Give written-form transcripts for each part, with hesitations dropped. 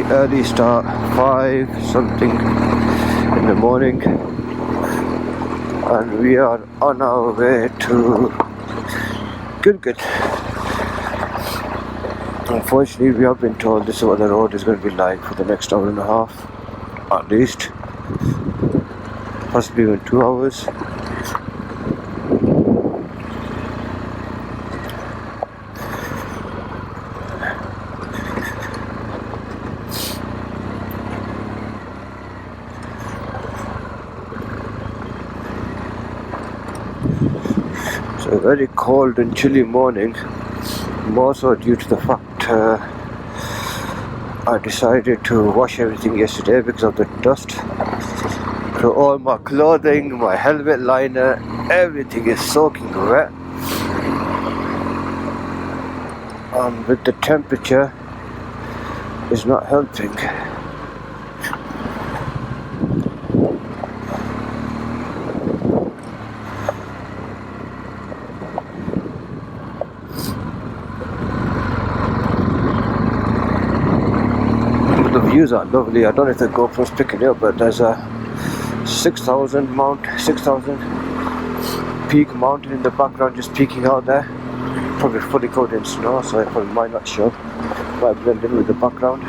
very early start, 5 something in the morning, and we are on our way to Gilgit. Unfortunately, we have been told this is what the road is going to be like for the next hour and a half, at least, possibly even 2 hours. So a very cold and chilly morning, more so due to the fact I decided to wash everything yesterday because of the dust. So all my clothing, my helmet liner, everything is soaking wet. And with the temperature, it's not helping. The views are lovely. I don't know if the GoPro's picking it up, but there's a 6,000 peak mountain in the background just peeking out there. Probably fully covered in snow, so it probably might not show. Might blend in with the background.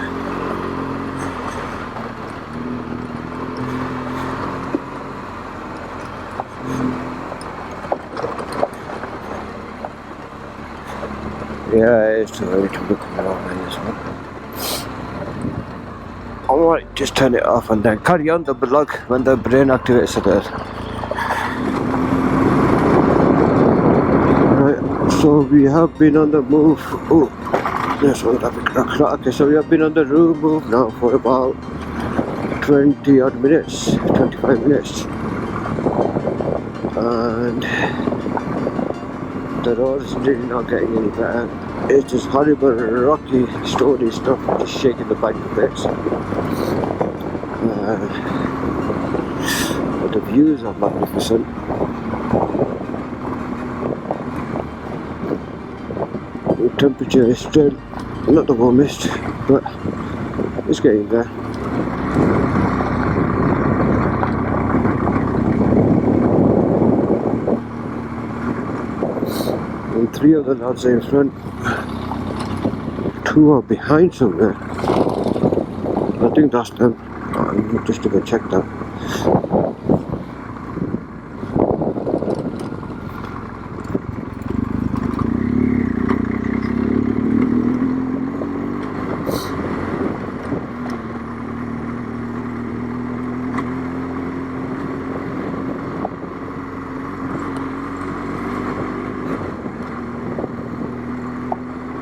Yeah, it's too early to look around there as well. Alright, just turn it off and then carry on the vlog when the brain activates a bit. Right, so we have been on the move. Oh, there's one traffic crack. Okay, so we have been on the move now for about 20 odd minutes, 25 minutes. And the road is really not getting any better. It's just horrible, rocky, stony stuff, just shaking the bike to bits. But the views are magnificent. The temperature is still not the warmest, but it's getting there. And 3 of the lads are in front, 2 are behind somewhere. I think that's them. I'm just going to check that.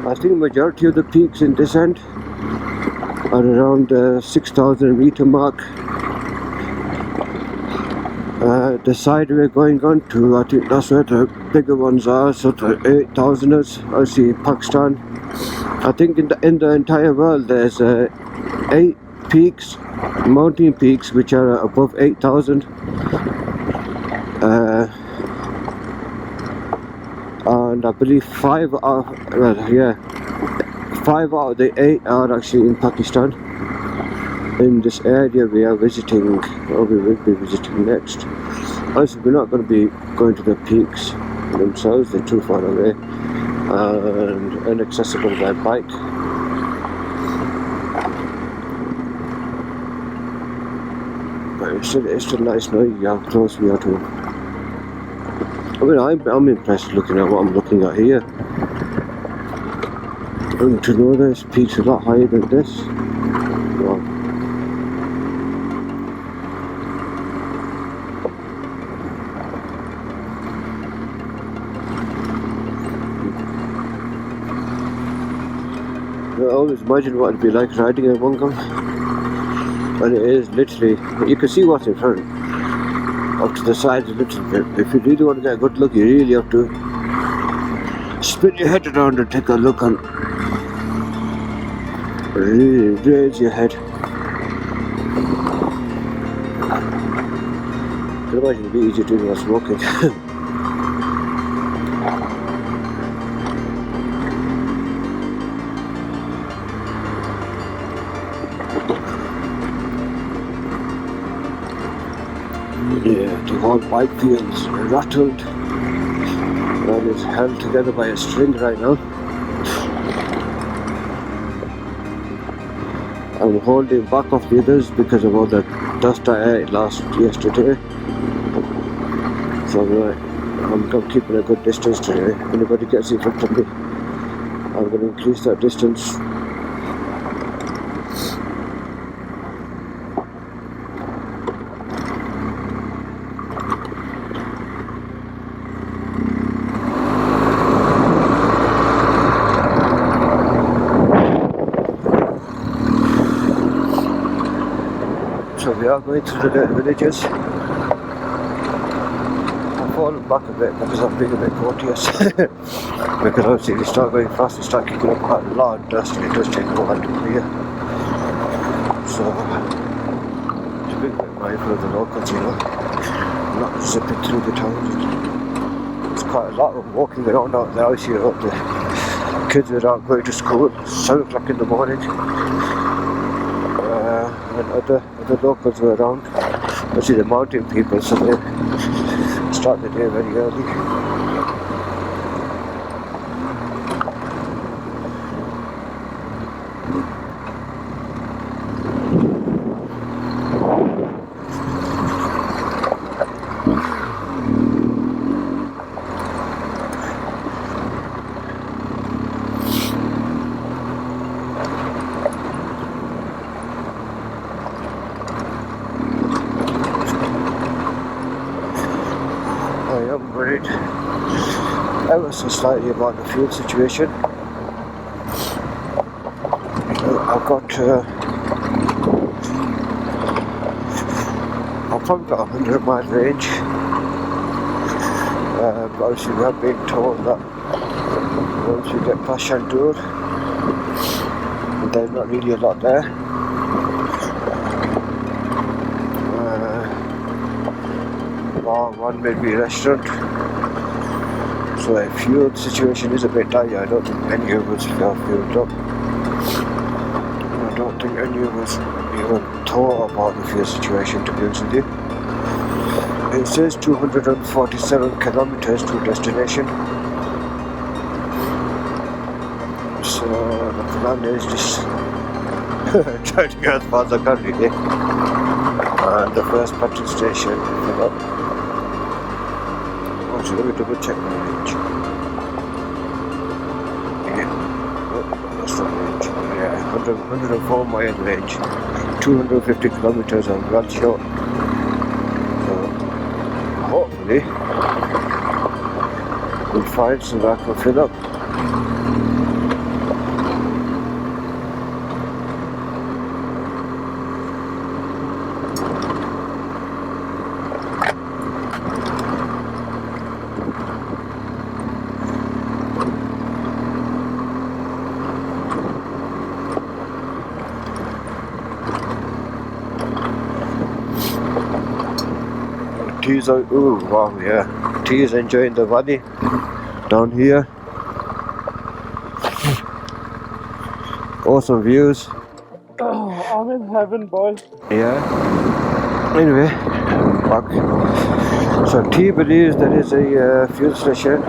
I think majority of the peaks in this end are around the 6,000 meter mark. The side we're going on to, I think that's where the bigger ones are, sort of 8,000ers. I see Pakistan. I think in the entire world there's 8 peaks, mountain peaks, which are above 8,000. And I believe 5 out of the 8 are actually in Pakistan. In this area we are visiting, or we will be visiting next. Also, we're not going to be going to the peaks themselves, they're too far away and inaccessible by bike. But it's still nice knowing how close we are to. I mean, I'm impressed looking at what I'm looking at here. And to know there's peaks a lot higher than this. Wow. I always imagine what it'd be like riding a Mongol. And it is literally, you can see what's in front. Up to the sides a little bit. If you really want to get a good look, you really have to spin your head around and take a look and really raise your head. I can imagine it'd be easier doing while smoking. Yeah, the whole bike feels rattled and is held together by a string right now. I'm holding back off the others because of all the dust I ate yesterday. So I'm keeping a good distance today. If anybody gets in front of me, I'm going to increase that distance. So we are going through the villages. I've fallen back a bit because I'm being a bit cautious. Because obviously if you start going fast, you start kicking up quite a lot of dust and it does take a while to clear. So just being a bit mindful of the locals, you know, not zipping through the towns. There's quite a lot of walking around out there. I see a lot of the kids are out going to school 7 o'clock in the morning. And other locals were around. Obviously the mountain people, so they start the day very early. I am worried ever so slightly about the fuel situation. I've probably got a 100-mile range. But obviously we have been told that once we get past Shandur, there's not really a lot there. Bar one maybe a restaurant. So the fuel situation is a bit dire. I don't think any of us are fueled up. I don't think any of us even thought about the fuel situation, to be honest with you. It says 247 kilometers to destination. So the plan is just try to get as far as I can really. And the first petrol station, fill up. Actually, let me double check my range. Yeah, oh, that's not range. Yeah, 104 mile range, 250 kilometers. I'm well short. So hopefully we'll find some that can fill up. Tea's out, ooh, wow, yeah. Tea's enjoying the valley down here. Awesome views. Oh, I'm in heaven, boy. Yeah. Anyway, back. So T believes there is a fuel station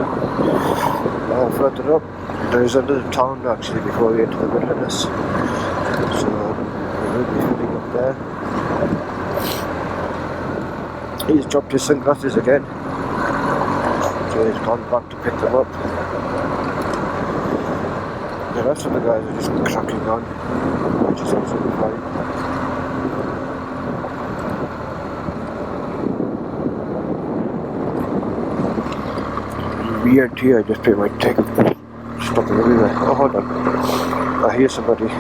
further up. There is another town actually before we enter the wilderness. So we will be filling up there. He's dropped his sunglasses again, so he's gone back to pick them up. The rest of the guys are just cracking on, which is absolutely fine. Me and T, I just pay my ticket, stopping everywhere. Oh, hold on, I hear somebody.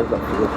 save that for you.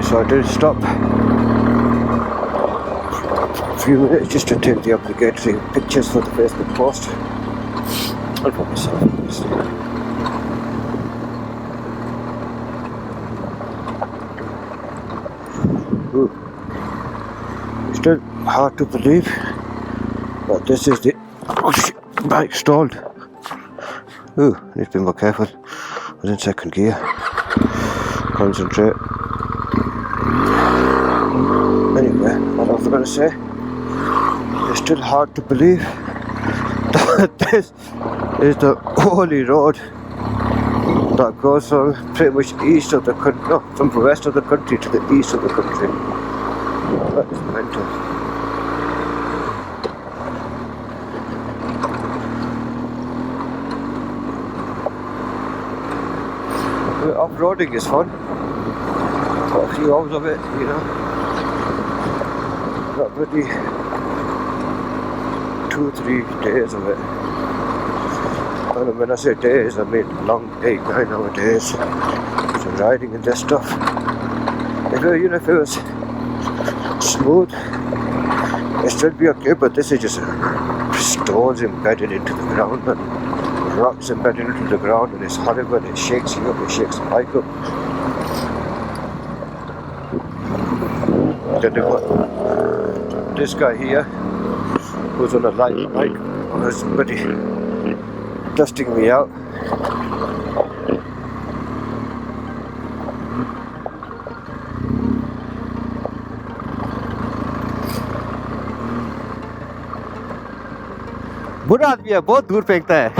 So I did stop for a few minutes just to take the obligatory pictures for the Facebook post. I'll put myself obviously. Still hard to believe, but this is the bike stalled. Ooh, need to be more careful. I was in second gear. Concentrate. Anyway, what I was going to say, it's still hard to believe that this is the only road that goes from pretty much east of the country, no, from the west of the country to the east of the country. That is mental. Off-roading is fun. Got a few hours of it, you know. Got really 2-3 days of it. And when I say days, I mean long 8-9 hour days. So riding and this stuff. If it was smooth, it'd still be okay, but this is just stones embedded into the ground and rocks embedded into the ground, and it's horrible. It shakes you up, it shakes the bike up. Then they've got this guy here who's on a light bike, who's pretty dusting me out. बुरा आदमी है, बहुत दूर फेंकता है.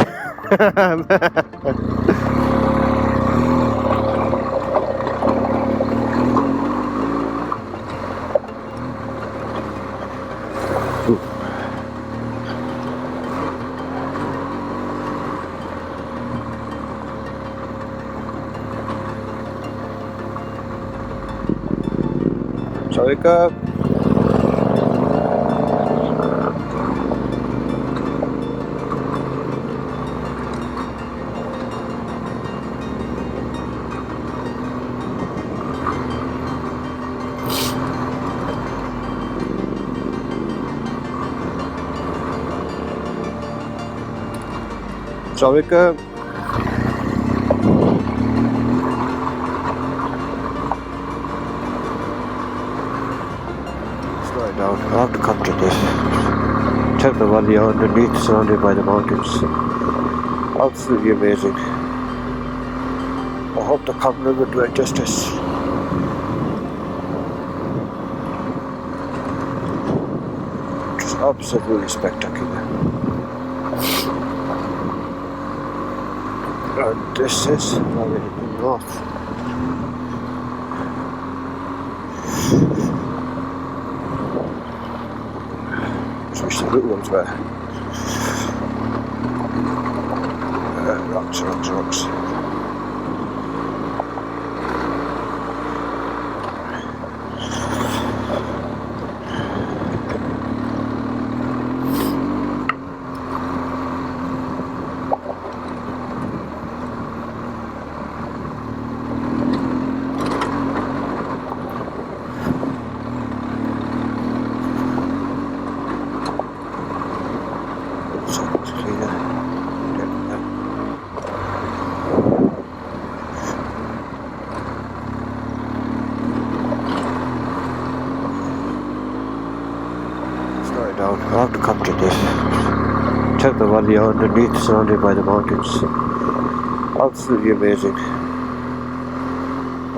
So wake up. So wake up. Down. I have to come to this. Check the valley underneath, surrounded by the mountains. Absolutely amazing. I hope the camera will do it justice. Just absolutely spectacular. And this is valley north. Wish the little ones were. Rocks. Down. I have to come to this. Check the valley underneath, surrounded by the mountains. Absolutely amazing.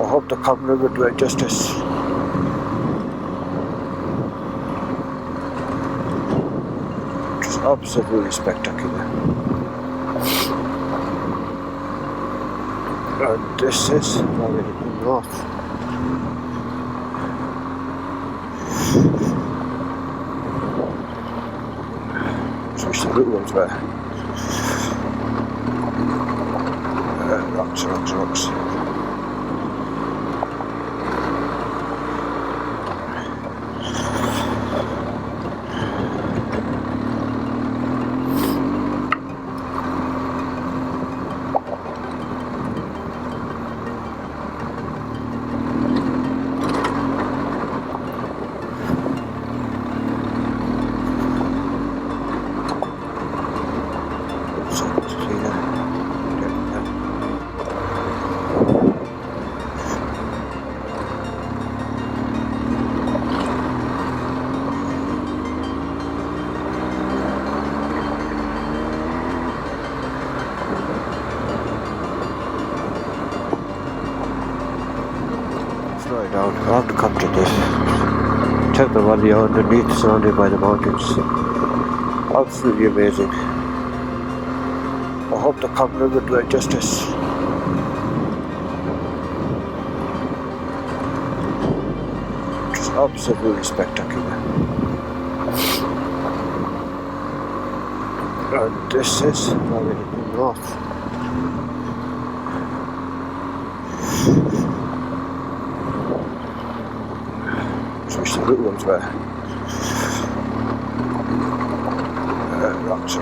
I hope the camera will do it justice. Just absolutely spectacular. And this is where we're heading north. Switch the little ones were. Rocks. Right down, I have to come to this. Check the valley underneath, surrounded by the mountains. Absolutely amazing. I hope the camera will do it justice. It's absolutely spectacular. And this is where we're heading north. Switch the little ones were. Rocks.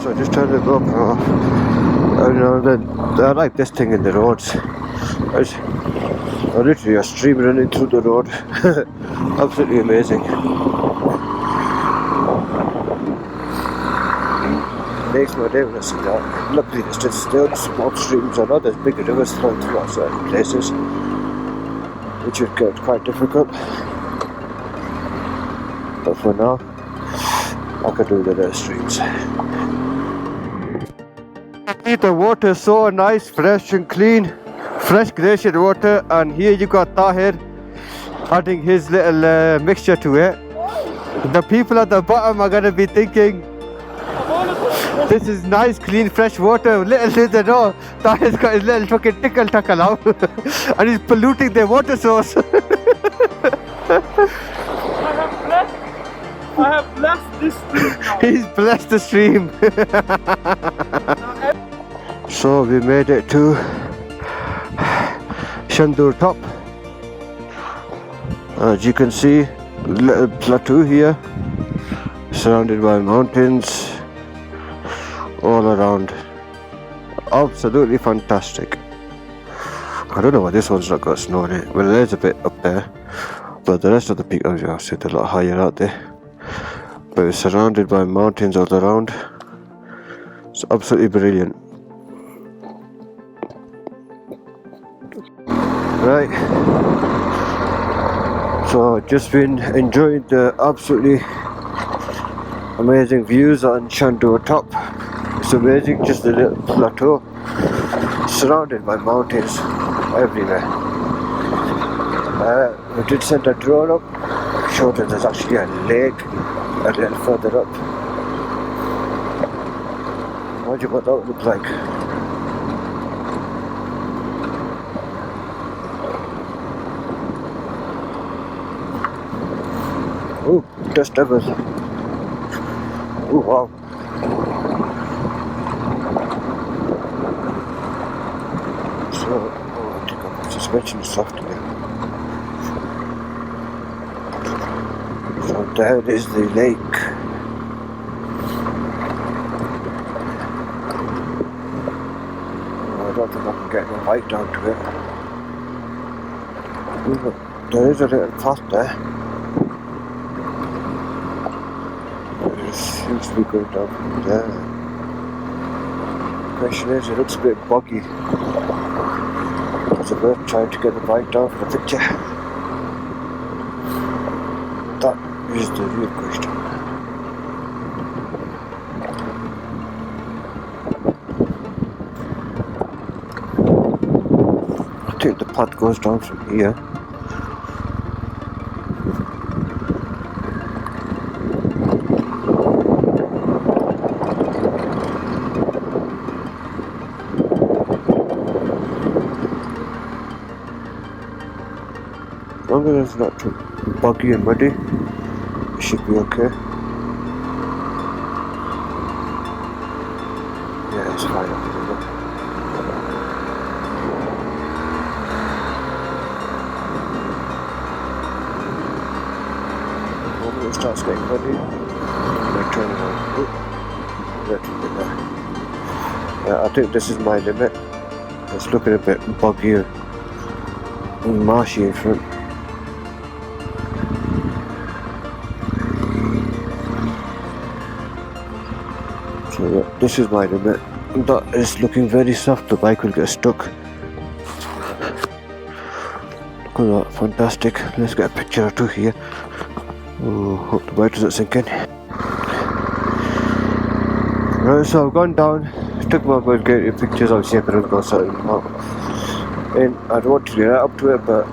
So I just turned the GoPro off. I like this thing in the roads. I literally a stream running through the road. Absolutely amazing. Makes my day when I see that. Luckily there's just still small streams. I know there's big rivers flowing through certain places, which would get quite difficult. But for now, I could do the streams. The water is so nice, fresh and clean, fresh glacier water, and here you got Tahir adding his little mixture to it. The people at the bottom are gonna be thinking, this is nice, clean, fresh water. Little did they know, Tahir's got his little fucking tickle out and he's polluting their water source. I have blessed this stream now. He's blessed the stream. So we made it to Shandur top. As you can see, little plateau here, surrounded by mountains all around. Absolutely fantastic. I don't know why this one's not got snow in it. Well, there's a bit up there, but the rest of the peak are a lot higher out there. But it's surrounded by mountains all around. It's absolutely brilliant. Right, so just been enjoying the absolutely amazing views on Shandur top. It's amazing, just a little plateau surrounded by mountains everywhere. We did send a drone up, showed that there's actually a lake a little further up. Imagine what that would look like. Oh, dust devils. Oh, wow. So, oh, I think I'm suspension is soft again. So there is the lake. Oh, I don't think I can get my bike down to it. Oh, there is a little path there. It seems to be going down from there. The question is, it looks a bit boggy. Is it worth trying to get the bike down for the picture? That is the real question. I think the path goes down from here. As long as it's not too boggy and muddy, it should be okay. Yeah, it's fine. When it starts getting muddy, I turn it on. Yeah, I think this is my limit. It's looking a bit boggy and marshy in front. So yeah, this is my limit. That is looking very soft, the bike will get stuck. Look at that, fantastic. Let's get a picture or two here. Oh, hope the bike doesn't sink in. Right, so I've gone down, took my mobile, get pictures, obviously I couldn't go something out. And I don't want to get up to it, but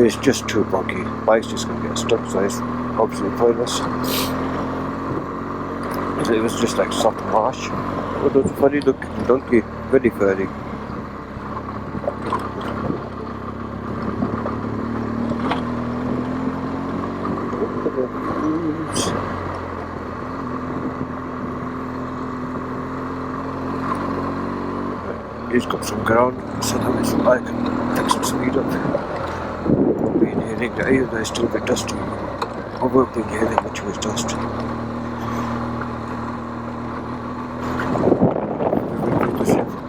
it's just too boggy. The bike's just going to get stuck, so it's obviously pointless. It was just like soft marsh. Oh, those funny looking donkey, very furry. He's got some ground, so that I can take some speed up. I've been hearing that even though it's still a bit dusty, I won't be hearing much of his dust.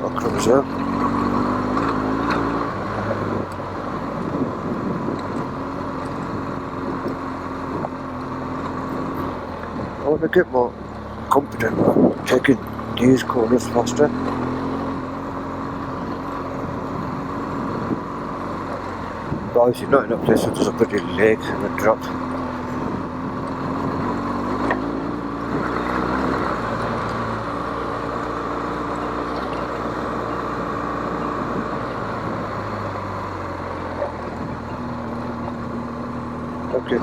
Akram as well. I want to get more confident about taking these corners faster. But obviously not in a place where there's a pretty lake and a drop. Okay.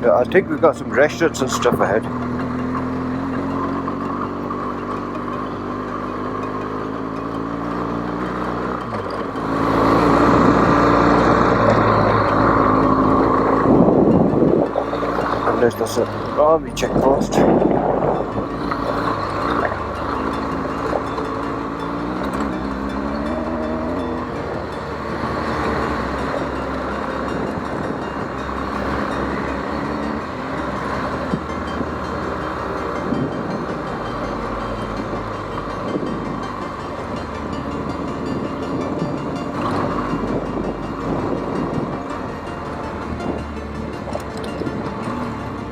Yeah, I think we've got some restaurants and stuff ahead. Unless that's an army checkpost.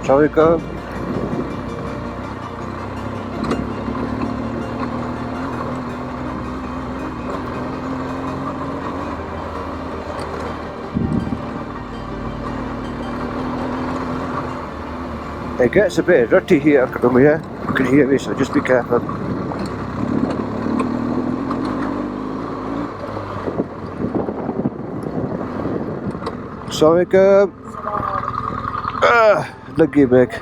Shall we go? It gets a bit rutty here, Akram, here. You can hear me, so just be careful. Assalamualaikum. Lagi back.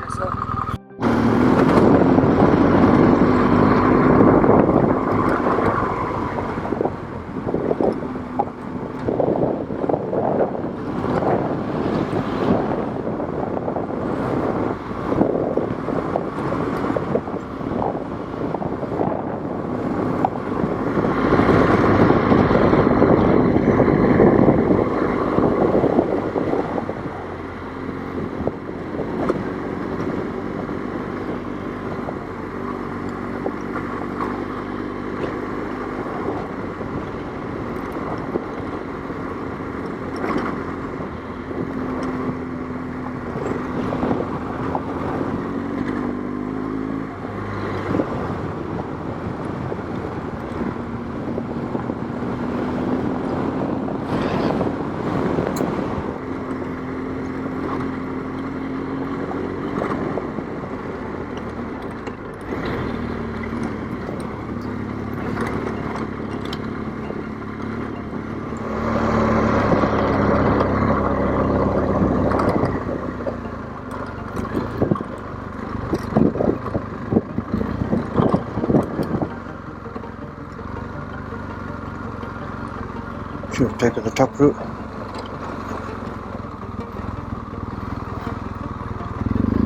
Should have taken the top route.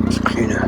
It's cleaner.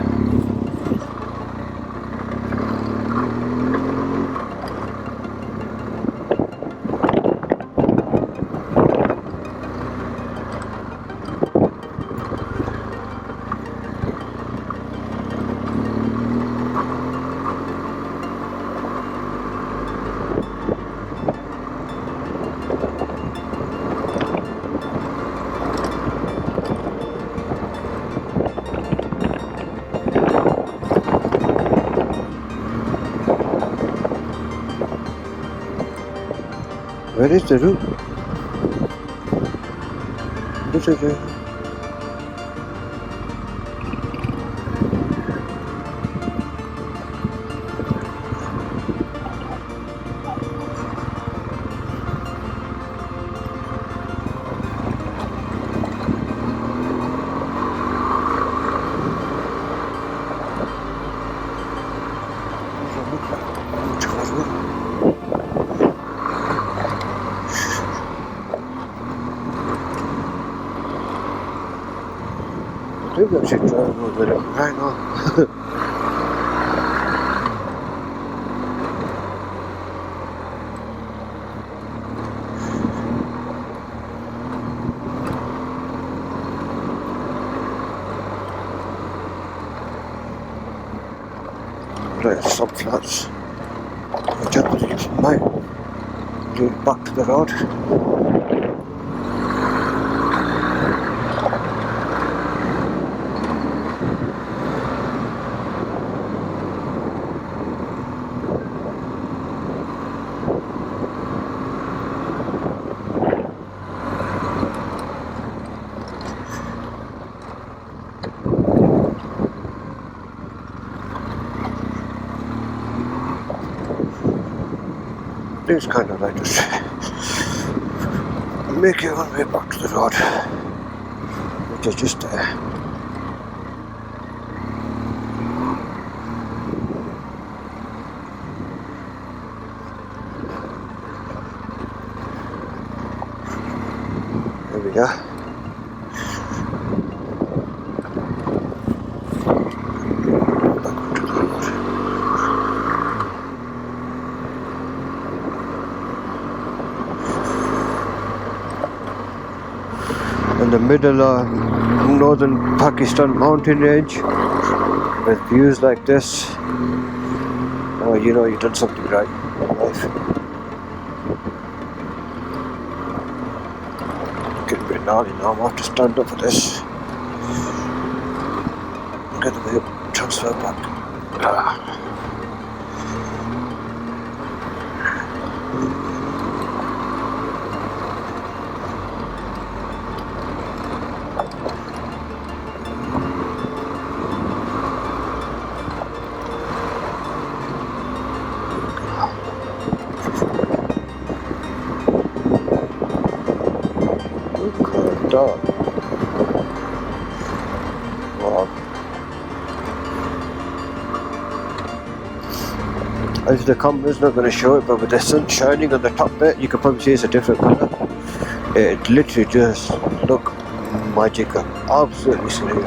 Where is the route? This is it. Maybe I should drive over there right now. Right, some flats. I just might do it back to the road. It's kind of like this. Make your own way back to the road, which is just there. There we go. Back onto the road. In the middle of northern Pakistan mountain range with views like this, you know you've done something right in life. Getting a bit gnarly now, I'm have to stand up for this. Get the transfer back. Dog. As the camera's not going to show it, but with the sun shining on the top bit, you can probably see it's a different colour. It literally just look magical, absolutely surreal.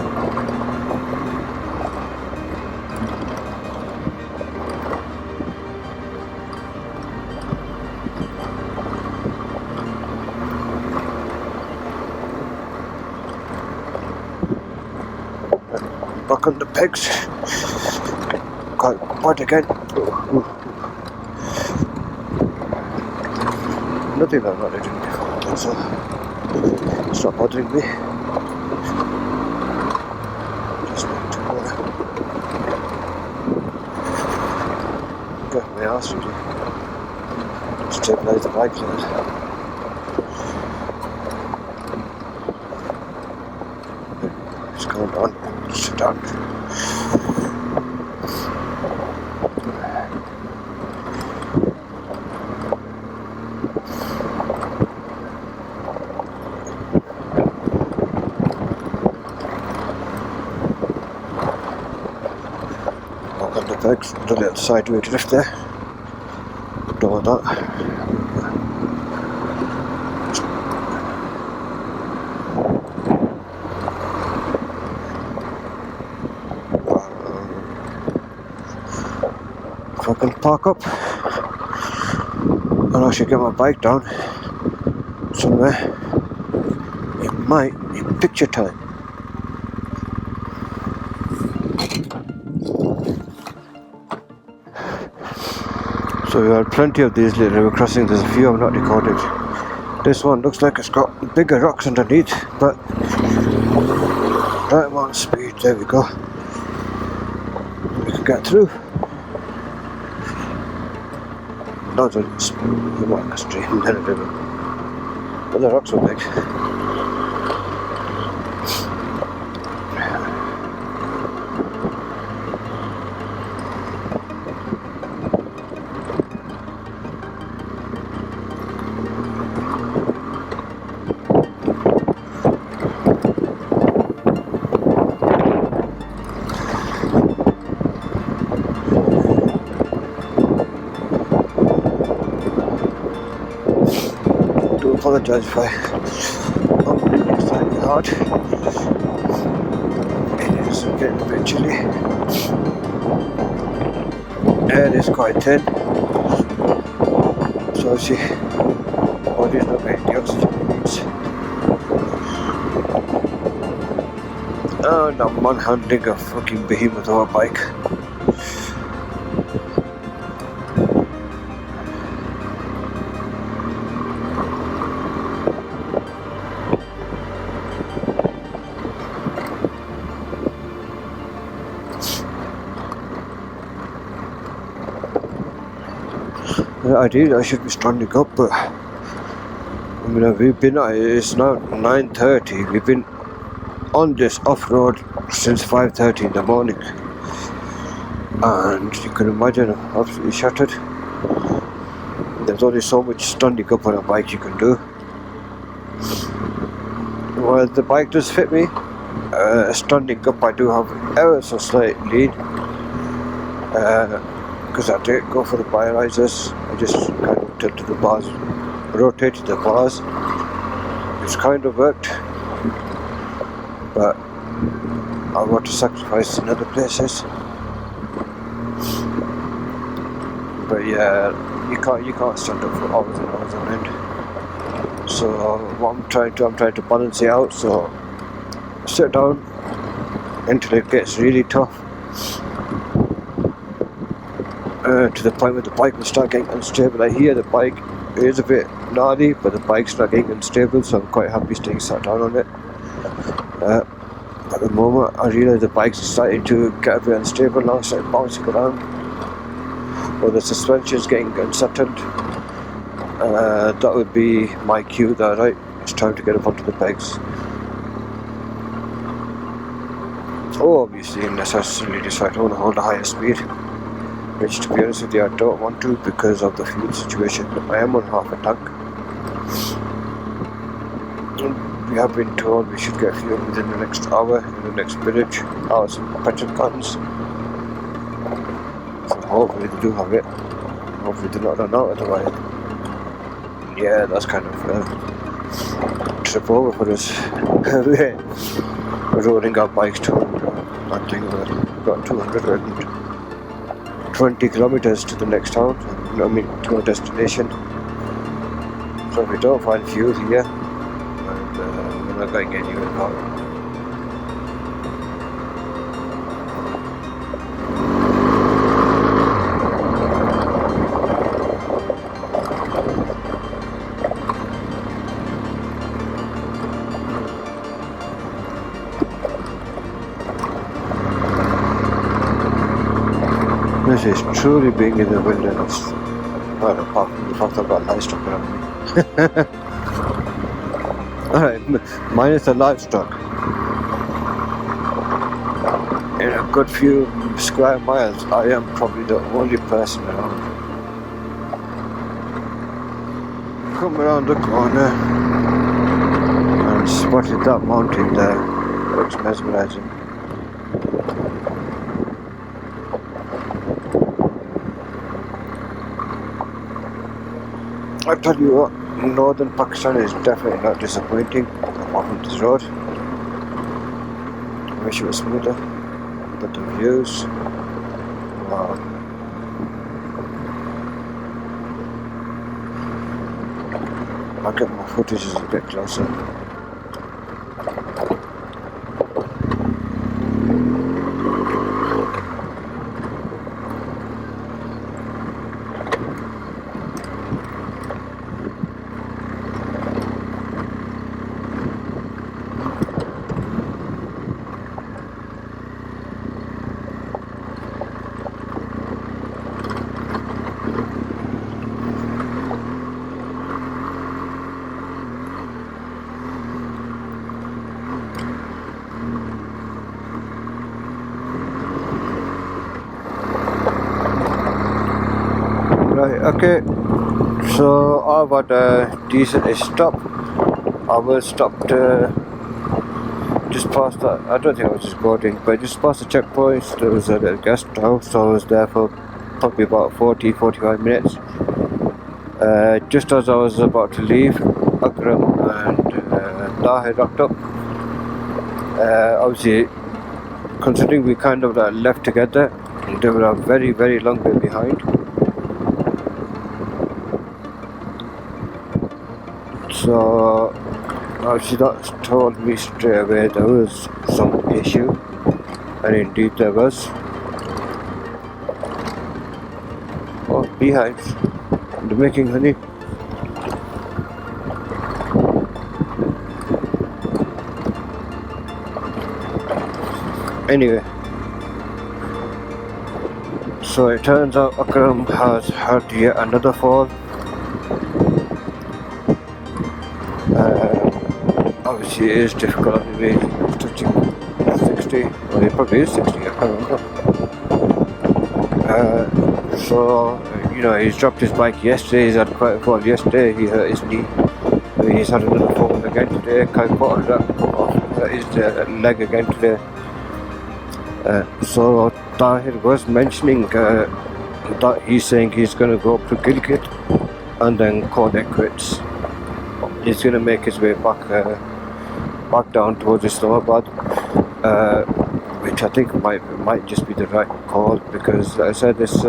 Back on the pegs. Can't point again. Nothing I've not done before, so it's not bothering me. Just need to get my ass really. Stabilise the bike there. It's going on. Sit down. Walk on the pegs, do a little sideways drift there. Don't want that. If I can park up and I should get my bike down somewhere, it might be picture time. So we had plenty of these little river crossings. There's a few I've not recorded. This one looks like it's got bigger rocks underneath, but right amount of speed. There we go. We can get through. Not a stream, then a river. But the rocks are big. Apologise if I'm slightly hard. It is getting a bit chilly. Air is quite thin, so obviously the body is not getting the oxygen it needs. And I'm manhandling a fucking behemoth of a bike. Ideally I should be standing up, but I mean we've been it's now 9:30. We've been on this off-road since 5:30 in the morning, and you can imagine I'm absolutely shattered. There's only so much standing up on a bike you can do. Well, the bike does fit me. Standing up I do have ever so slight lead. Because I didn't go for the bi risers, I just kind of tilted the bars, rotated the bars. It's kind of worked, but I've got to sacrifice in other places. But yeah, you can't stand up for hours and hours on end. So what I'm trying to balance it out. So sit down until it gets really tough. To the point where the bike will start getting unstable. I hear the bike is a bit gnarly, but the bike's not getting unstable, so I'm quite happy staying sat down on it. At the moment I realise the bike's starting to get a bit unstable now, starting bouncing around. Or the suspension's getting unsettled. That would be my cue that right, it's time to get up onto the pegs. Or obviously unless I suddenly decide I want to hold a higher speed. Which, to be honest with you, I don't want to because of the fuel situation. I am on half a tank. We have been told we should get fuel within the next hour in the next village. Some petrol cans. So hopefully they do have it. hopefully they're not run out of the way. Yeah, that's kind of trip over for us. We're rolling our bikes to, I think we've got 220 kilometers to the next town, to our destination. So if we don't find fuel here, and we're not going anywhere now. This is truly being in the wilderness. Well, apart from the fact I've got livestock around me. Alright, minus the livestock. In a good few square miles, I am probably the only person around. Come around the corner and spotted that mountain there. Looks mesmerizing. I tell you what, northern Pakistan is definitely not disappointing apart from this road. I wish it was smoother, but the views, wow. I'll get my footage a bit closer. Right, okay, so I've had a decent stop. I was stopped just past that, I don't think I was just boarding, but just past the checkpoint. There was a little guest house, so I was there for probably about 40-45 minutes. Just as I was about to leave, Akram and Tahir rocked up. Obviously, considering we kind of left together, they were a very, very long way behind. So she told me straight away there was some issue, and indeed there was. Oh, beehives, they're making honey. Anyway, so it turns out Akram has had yet another fall. Obviously it is difficult anyway, he's touching 60, well he probably is 60, I can't remember. So, you know, he's dropped his bike yesterday, he's had quite a fall yesterday, he hurt his knee, he's had another fall again today, hurt his leg again today. So Tahir was mentioning that he's saying he's going to go up to Gilgit and then call it quits. He's going to make his way back down towards Islamabad, which I think might just be the right call, because like I said, this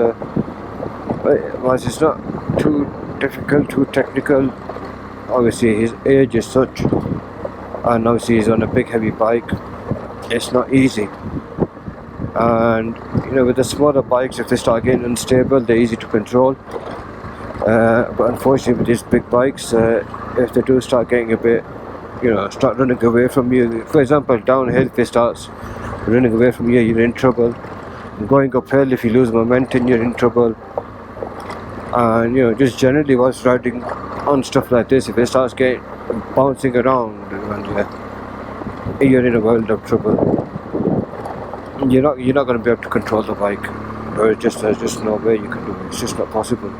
it's not too difficult, too technical. Obviously his age is such, and obviously he's on a big heavy bike. It's not easy, and you know, with the smaller bikes, if they start getting unstable, they're easy to control. But unfortunately with these big bikes, if they do start getting a bit, you know, start running away from you, for example downhill, if it starts running away from you, you're in trouble. Going uphill, if you lose momentum, you're in trouble. And you know, just generally whilst riding on stuff like this, if it starts getting bouncing around, and you're in a world of trouble. You're not going to be able to control the bike. There's just no way you can do it. It's just not possible.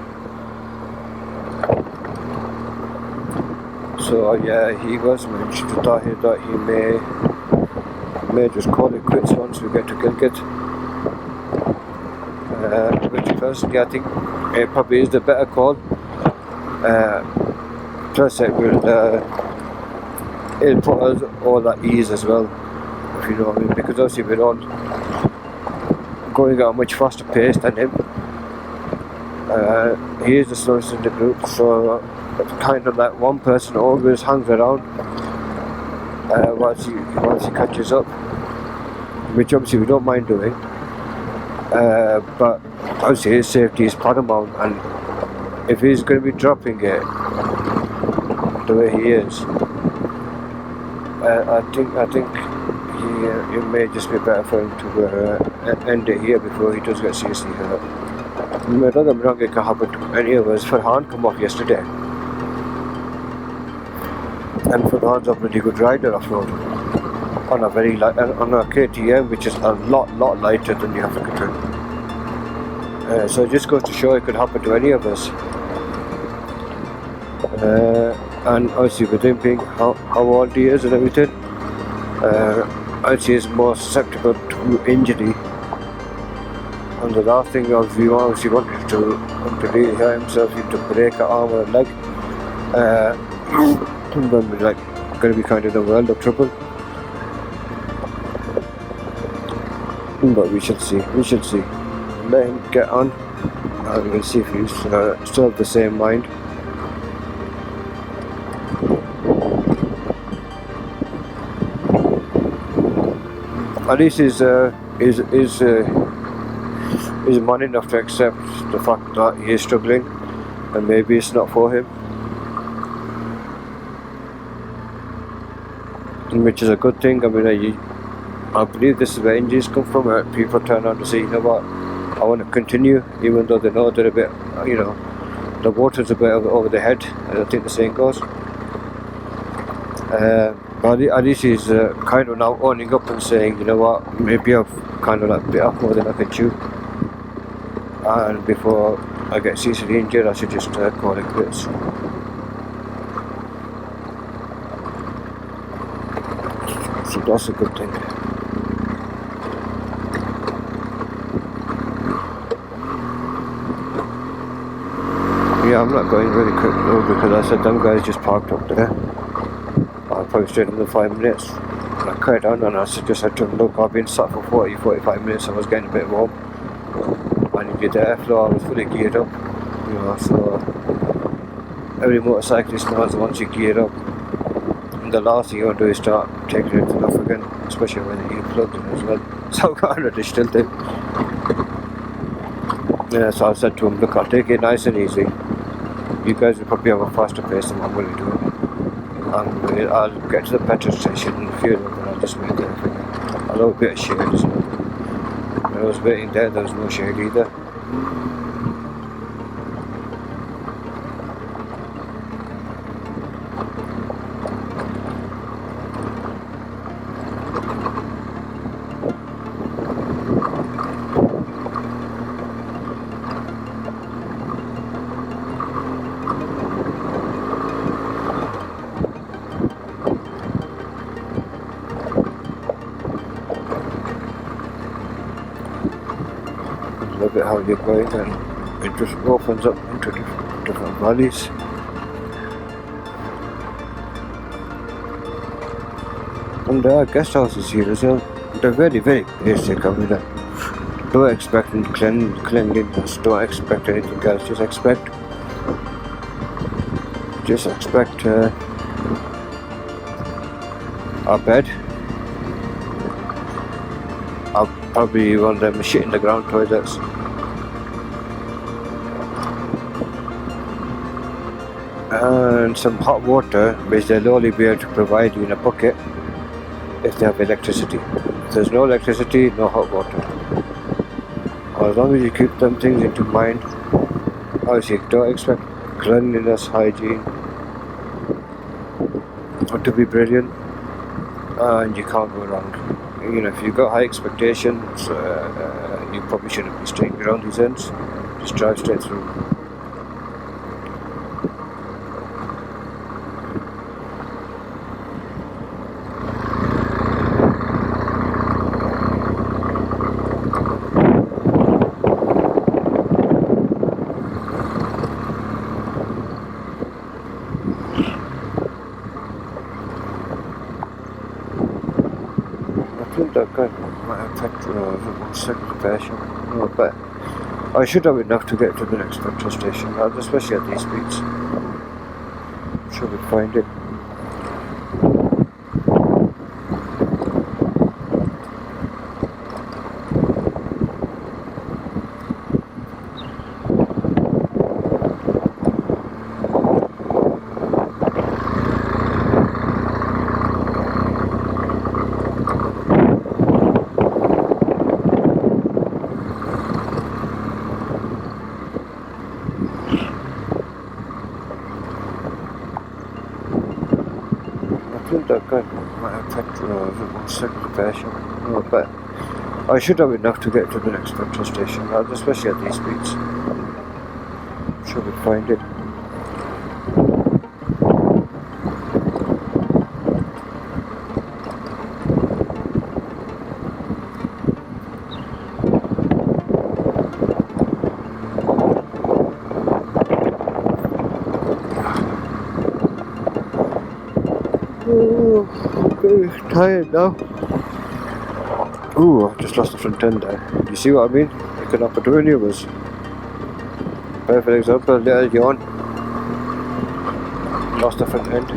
So yeah, he was mentioned to Tahir that he may just call it quits once we get to Gilgit. Which personally I think it probably is the better call. Plus it will it'll put us all at ease as well, if you know what I mean, because obviously we're all going at a much faster pace than him. He is the slowest in the group, so it's kind of like one person always hangs around once he catches up, which obviously we don't mind doing, but obviously his safety is paramount, and if he's going to be dropping it the way he is, I think it may just be better for him to end it here before he does get seriously hurt. Don't get me wrong, it can happen to any of us. Farhan come off yesterday, and Farhan's a pretty good rider off-road on a very light, on a KTM, which is a lot lighter than the African Twin. So it just goes to show it could happen to any of us. And obviously with him being how old he is and everything, obviously he's more susceptible to injury. And the last thing we obviously wanted to really hurt himself, to break an arm or a leg, then we're like going to be kind of in a world of trouble. But we shall see. Let him get on, and we'll see if he's still of the same mind. At least he's man enough to accept the fact that he is struggling, and maybe it's not for him, which is a good thing. I mean, I believe this is where injuries come from. People turn around and say, you know what, I want to continue, even though they know they're a bit, the water's a bit over the head, I think the saying goes. But at least he's kind of now owning up and saying, you know what, maybe I've kind of like bit off more than I can chew, and before I get seriously injured I should just call it quits. So that's a good thing. Yeah, I'm not going really quick though, because I said them guys just parked up there. I'll probably stay another 5 minutes. And I carried on, and I just said to them, look, I've been sat for 40-45 minutes, I was getting a bit warm. I needed the airflow, I was fully geared up. So every motorcyclist knows that once you gear up, and the last thing you want to do is start taking everything off again, especially when you're plugged in as well. So I kind of just still did. Yeah, so I said to him, look, I'll take it nice and easy. You guys will probably have a faster pace than I'm willing to do. And I'll get to the petrol station and fuel up, and I'll just wait there for you. I love a bit of shade as well. When I was waiting there was no shade either. Look at how you're going, and it just opens up into different valleys. And there are guest houses here as well. They're very basic. I mean, don't expect cleanliness, don't expect anything else, just expect a bed. Probably one of them shit in the ground toilets. And some hot water, which they'll only be able to provide you in a bucket if they have electricity. If there's no electricity, no hot water. As long as you keep them things into mind, obviously don't expect cleanliness, hygiene to be brilliant, and you can't go wrong. If you've got high expectations, you probably shouldn't be staying around these ends. Just drive straight through. that gun might have petrol over one second version. No, but I should have enough to get to the next petrol station, especially at these speeds. I'm sure we'll find it. I think that gun might have petrol over one second version. No, but I should have enough to get to the next petrol station, especially at these speeds. I'm sure we'll find it. Oh, I'm very tired now. Ooh, I just lost the front end there. You see what I mean? Looking up at the renewables. Perfect example, little yawn. Lost the front end.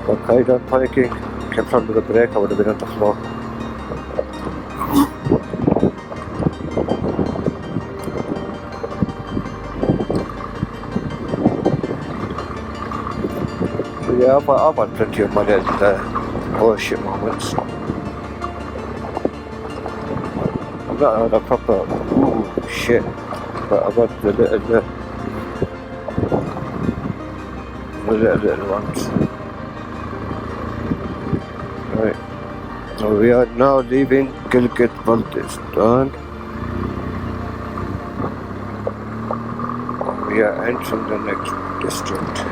Got carried on panicking. Kept on with the brake, I would have been on the floor. Yeah, I've had plenty of money at the horseshit moments. I've not had a proper ooh shit, but I've had the little ones. Right, so we are now leaving Gilgit Baltistan. We are entering the next district.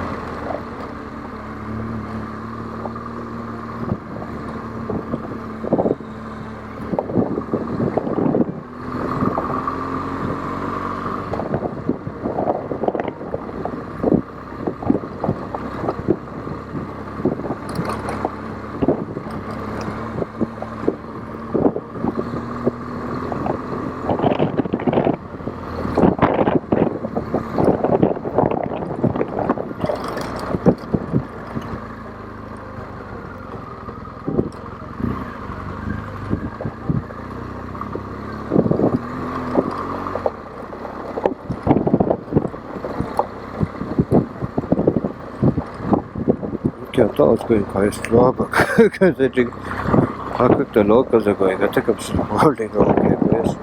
I thought I was going quite slow, but considering how quick the locals are going, I think I'm still holding the okay pace.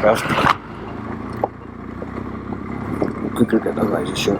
Fast. Quickly get the right shot.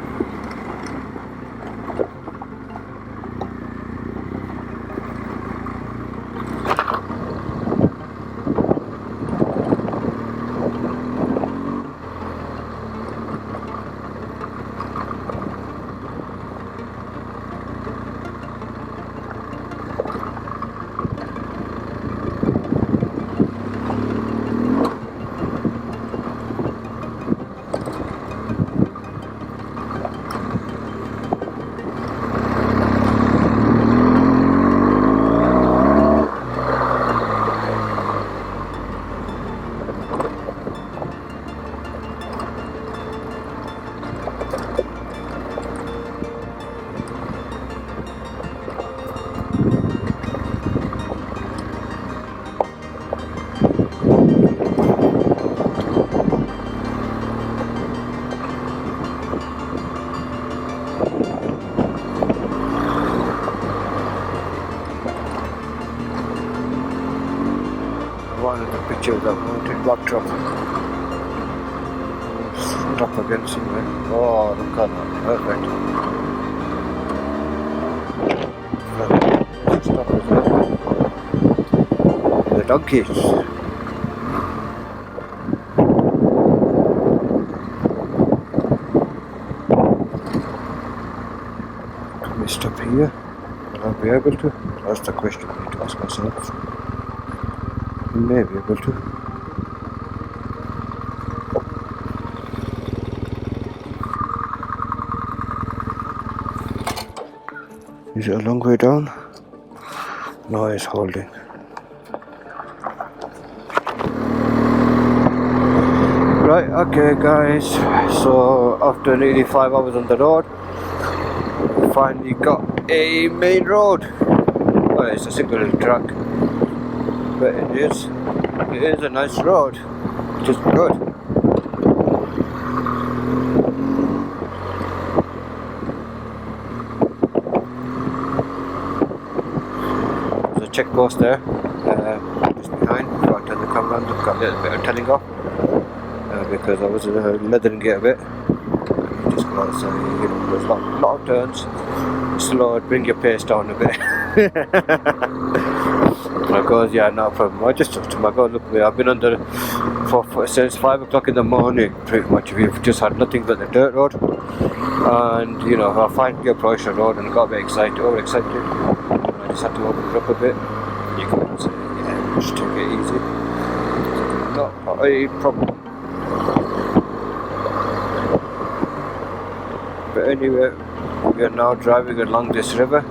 One of the pictures of mountain backdrop. Stuck against somewhere. Oh, look at that. Perfect. Stop as well. The donkeys. able to? That's the question I need to ask myself. We may be able to. Is it a long way down? No, it's holding. Right, okay guys, so after nearly 5 hours on the road, we finally got a main road. Well, it's a single track, but it is a nice road, which is good. There's a check post there, just behind, before I turn the camera on. I've got a little bit of telling off. Because I was leathering it a bit. You just go outside, you know, there's a lot of turns. Slow, bring your pace down a bit. I goes, yeah, no problem. I just talked to him. I go, look, I've been under since 5 o'clock in the morning, pretty much. We've just had nothing but the dirt road. And, you know, I finally approached the road and I got a bit excited, overexcited. I just had to open it up a bit. You go and say, yeah, just take it easy. Not a problem. But anyway, we are now driving along this river.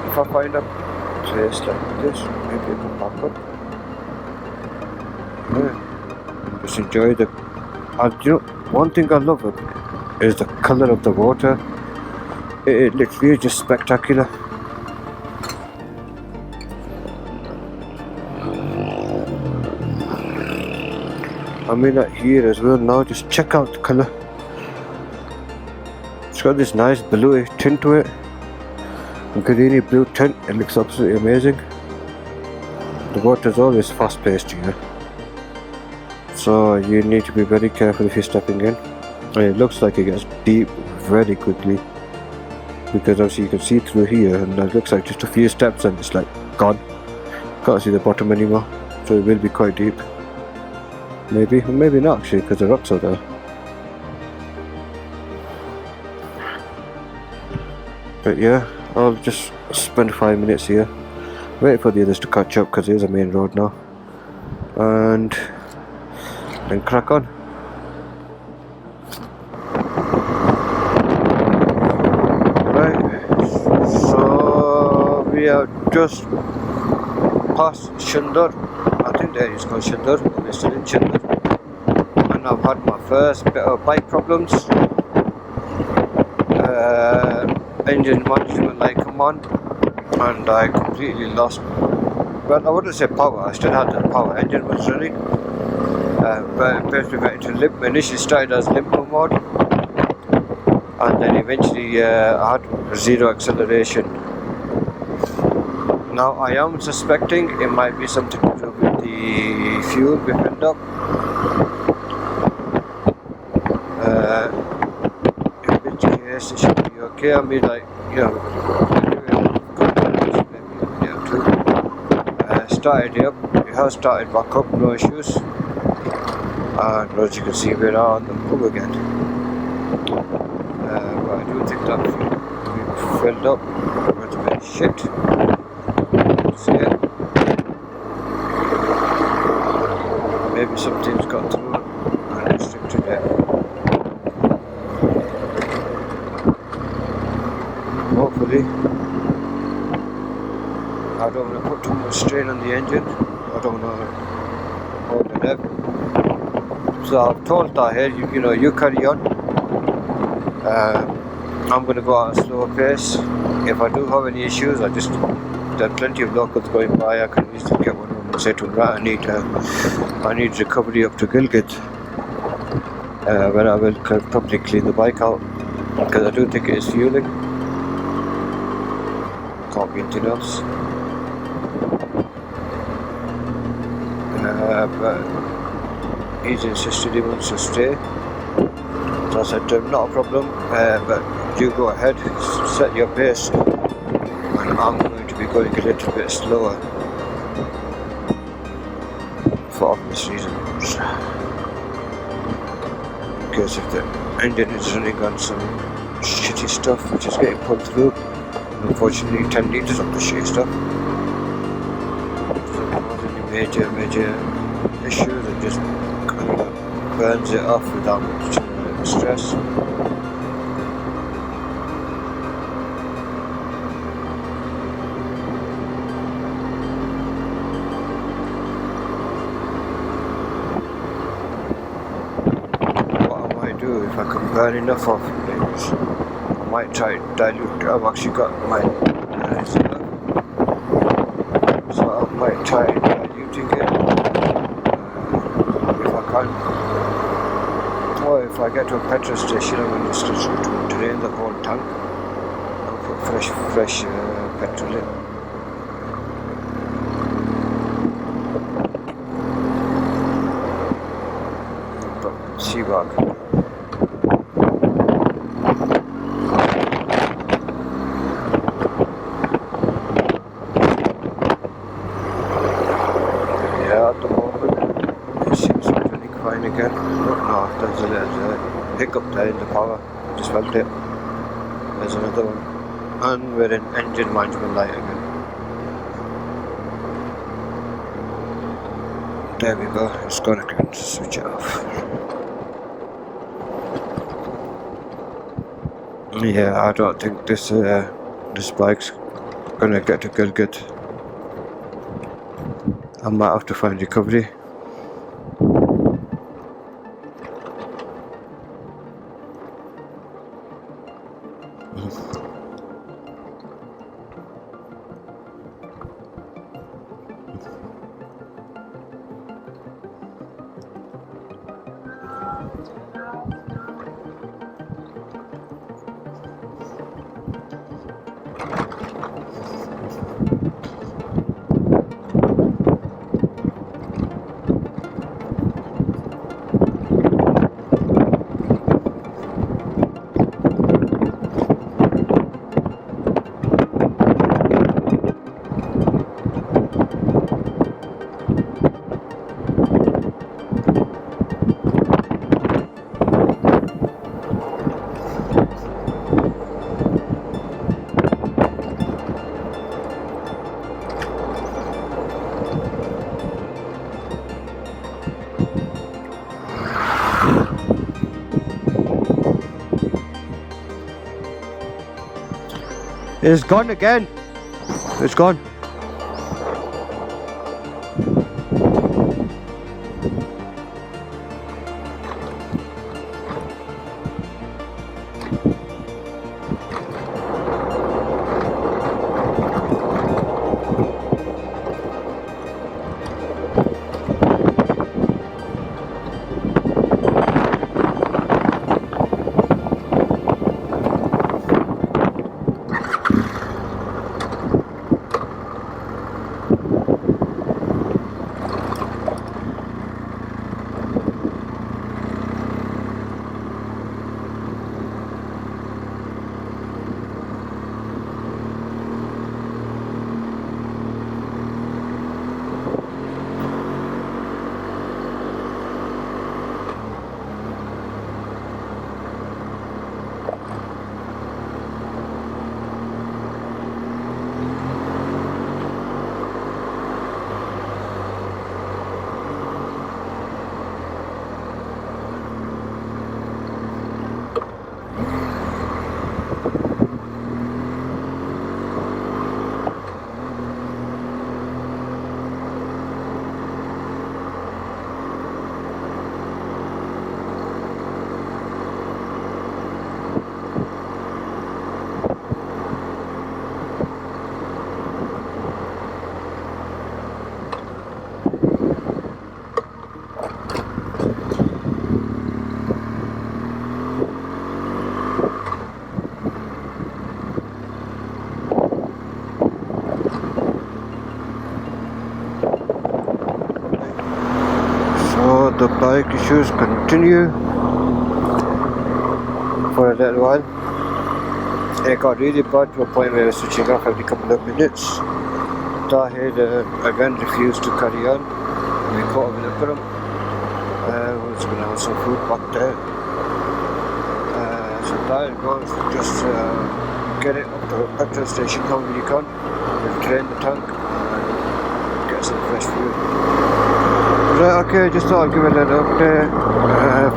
If I find a place like this, maybe I can park up. Yeah, just enjoy the. You know, one thing I love is the colour of the water. It literally is just spectacular. I mean, like here as well now, just check out the colour. It's got this nice blue tint to it. Greeny blue tint, it looks absolutely amazing. The water is always fast paced here, so you need to be very careful if you're stepping in. And it looks like it gets deep very quickly, because obviously you can see through here, and it looks like just a few steps and it's like gone. Can't see the bottom anymore, so it will be quite deep. Maybe, or maybe not actually, because the rocks are there. But yeah, I'll just spend 5 minutes here, wait for the others to catch up, because there's a main road now, and then crack on. Right, so we are just past Shandor. I think that is called Shandor, but we're still in Shandor. And I've had my first bit of bike problems. Engine management light come on, and I completely lost. Well, I wouldn't say power. I still had the power. Engine was running, but basically went into limp. Initially started as limbo mode, and then eventually I had zero acceleration. Now I am suspecting it might be something to do with the fuel we filled up. In which case it should be okay. I mean, like, you know, started it up. It has started back up, no issues. And as you can see, we're now on the move again. But I do think that we filled up. It's a bit shit. So yeah, maybe something's got through and restricted it. Hopefully, I don't want to put too much strain on the engine. I don't want to hold it up. So I've told Tahir, you know, you carry on. I'm going to go at a slower pace. If I do have any issues, there are plenty of locals going by. I can easily get one of them and say to them, right, I need recovery up to Gilgit. When I will probably clean the bike out, because I do think it is fueling. Can't be anything else. But he's insisted he wants to stay. So I said to him, not a problem, but you go ahead, set your pace, and I'm going to be going a little bit slower for obvious reasons. because if the engine is running on some shitty stuff which is getting pulled through, unfortunately 10 litres of the shitty stuff doesn't cause any major issues, it just kind of burns it off without much stress. If I can burn enough of it, I might try to dilute. I've actually got my reserve, so I might try diluting it if I can. Or if I get to a petrol station, I'm going to drain the whole tank and put fresh petrol in. But see what I can do. At the moment, it seems to be running fine again. No, there's a hiccup there in the power. I just felt it. There's another one. And we're in engine management light again. There we go. It's gone again. Switch it off. Yeah, I don't think this bike's gonna get to Gilgit. I might have to find recovery. It's gone again. It's gone. The bike issues continue for a little while. It got really bad to a point where I was switching off every couple of minutes. Tahir again refused to carry on. We caught up with Akram. We was going to have some food back there. how it goes. Just get it up to a petrol station however you can, and drain the tank and get some fresh fuel. Right, okay, just thought I'd give it an update.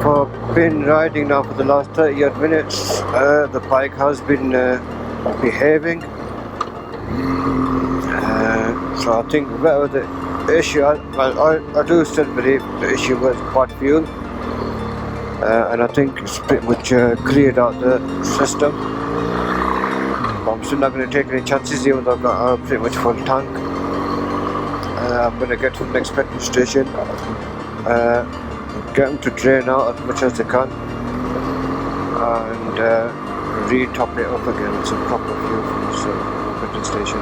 For been riding now for the last 30 odd minutes. The bike has been behaving. So I think whatever the issue, I do still believe the issue was bad fuel. And I think it's pretty much cleared out the system. But I'm still not going to take any chances even though I've got a pretty much full tank. I'm going to get to the next petrol station, get them to drain out as much as they can, and re-top it up again with some proper fuel from this petrol station.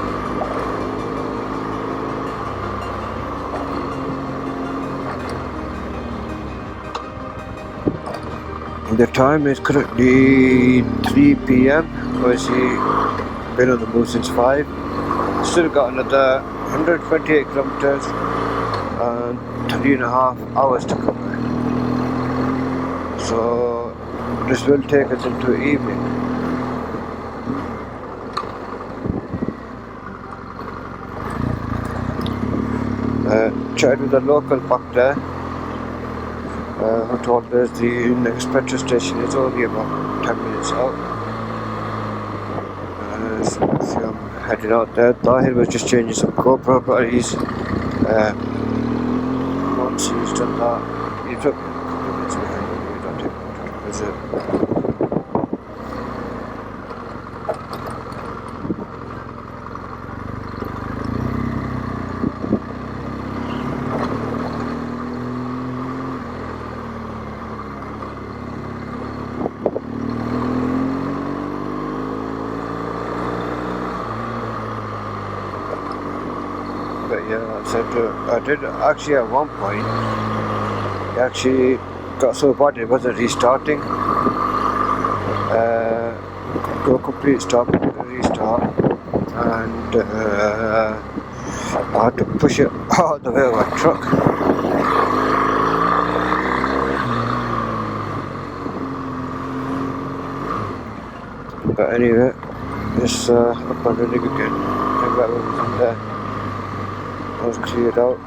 The time is currently 3 PM. Obviously, been on the move since 5. Still got another 128 kilometers and 3.5 hours to cover. So this will take us into evening. Chatted with the local back there. Who told us the next petrol station is only about 10 minutes out. So I'm heading out there. Tahir was just changing some GoPro batteries. Once he's done that, he took a couple of minutes behind me. We don't take much to visit. But yeah, I did actually at one point, it actually got so bad it wasn't restarting. Go complete stop, restart, and I had to push it out of the way of my truck. But anyway, it's up and running again. And that was in there. Was cleared out.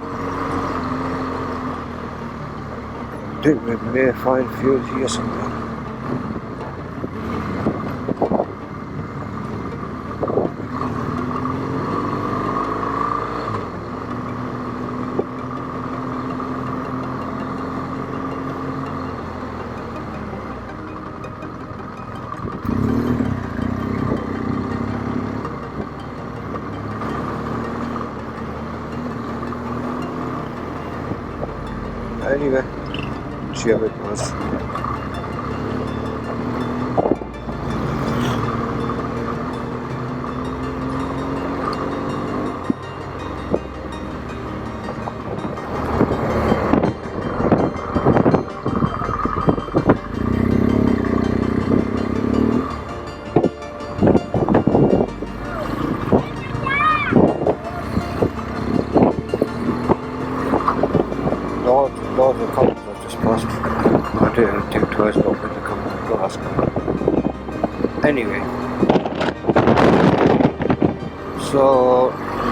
I think we may find fuel here somewhere. Anyway, see how it goes. Loads of comments I've just passed. I didn't think twice about when they come to glass. Anyway, so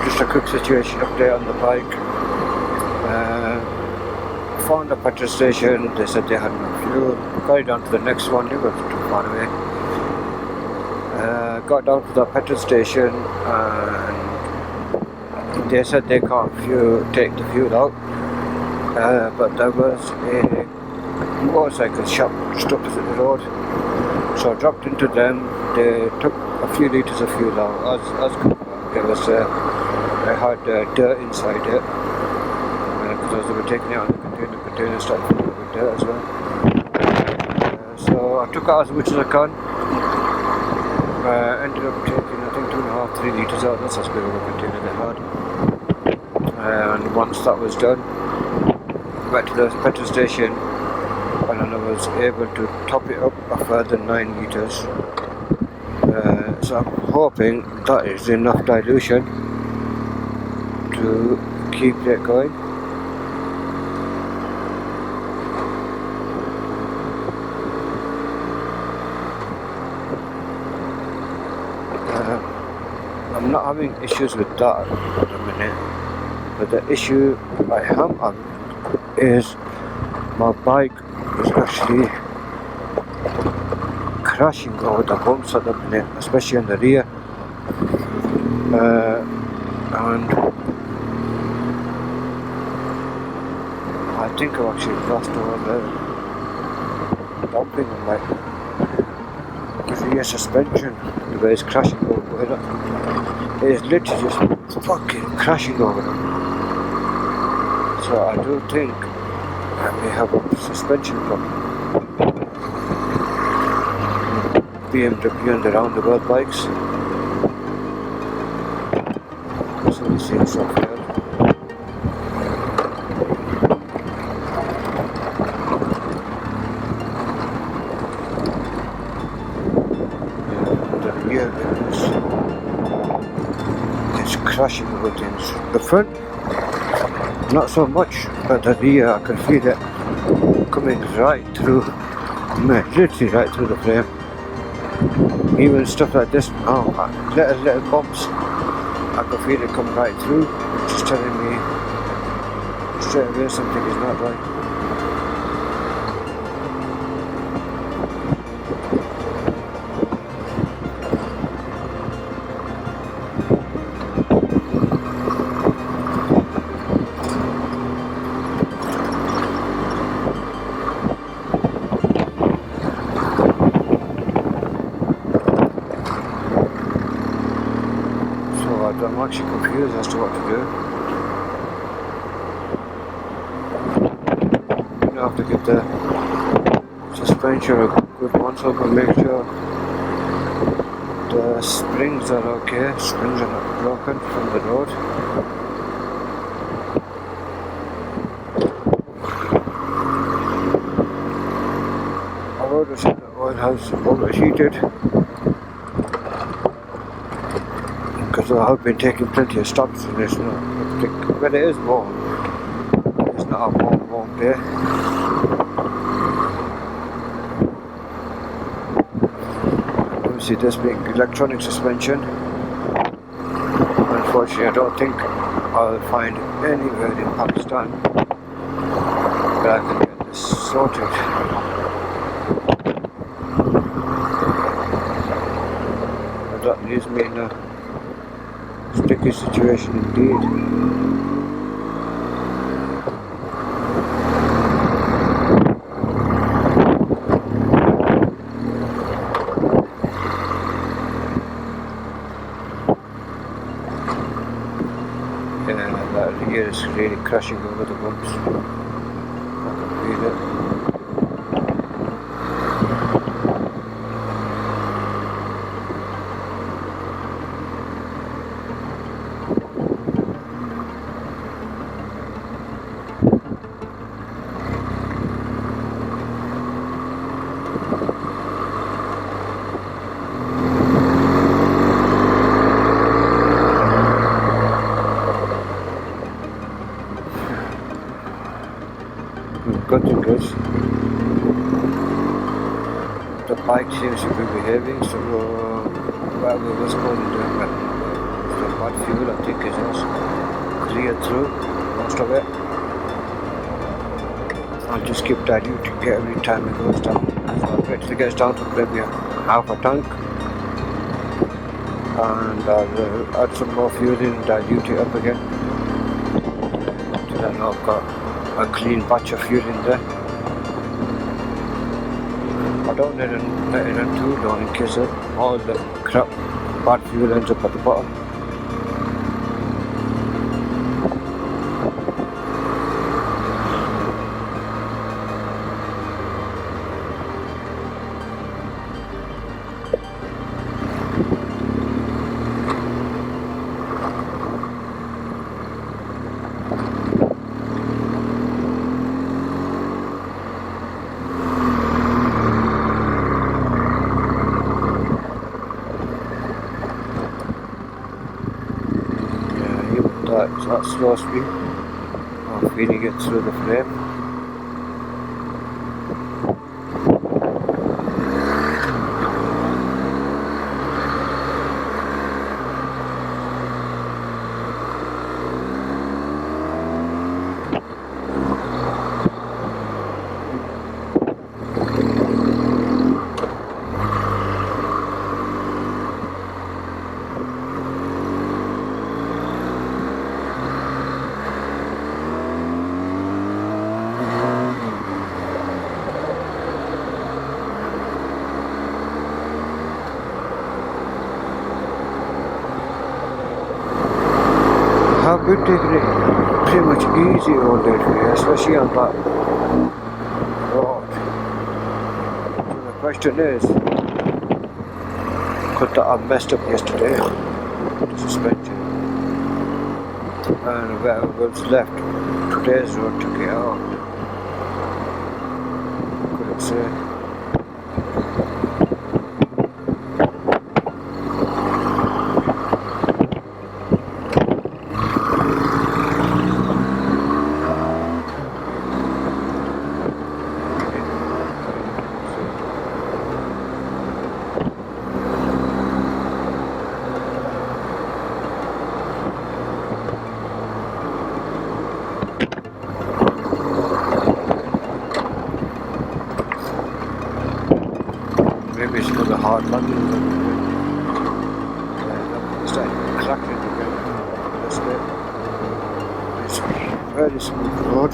just a quick situation update on the bike. Found a petrol station, they said they had no fuel. Got down to the next one, it wasn't too far away. Got down to the petrol station and they said they can't take the fuel out. But there was a motorcycle shop just opposite the road, so I dropped into them. They took a few litres of fuel out as there was I had dirt inside it because as they were taking it out of the container started filling with dirt as well. So I took out as much as I can. Ended up taking I think 2.5-3 litres out. That's as big of a container they had. And once that was done, went to the petrol station and I was able to top it up a further 9 litres. So I'm hoping that is enough dilution to keep it going. I'm not having issues with that at the minute, but the issue I am having is my bike is actually crashing over the bumps at the minute, especially in the rear, and I think I've actually lost all the dumping on my rear suspension. The way it's crashing over it. It's literally just fucking crashing over them. So I do think I may have a suspension problem. BMW and the roundabout bikes. So we see something else. The rear is crashing over things. The front, not so much, but the rear I can feel it coming right through, literally right through the frame. Even stuff like this, little bumps, I can feel it come right through, which is telling me straight away something is not right. I'm actually confused as to what to do. I have to get the suspension a good one so I can make sure the springs are okay, springs are not broken from the road. I've already seen the oil has overheated, because I've been taking plenty of stops in this. When it is warm, it's not a warm day. Obviously this being electronic suspension, unfortunately I don't think I'll find anywhere in Pakistan where I can get this sorted. But that leaves me in a sticky situation indeed. Yeah, that rear is really crashing over the bumps. I can feel it. Good thing is, the bike seems to be behaving, so whatever was going to do, the bad fuel I think is just cleared through most of it. I'll just keep diluting it every time it goes down. So I'll wait till it gets down to maybe half a tank, and I'll add some more fuel in and dilute it up again. So then I've got a clean batch of fuel in there. I don't let it run too long in case all the crap bad fuel ends up at the bottom. That slow speed, I'm feeling it through the frame. we're taking it pretty much easy all day today, especially on that road. So the question is, could that have messed up yesterday? The suspension. And whoever was left today's road took it out. Couldn't say. Maybe it's because of hard landing. It's like cracking again. That's it. It's a very smooth road.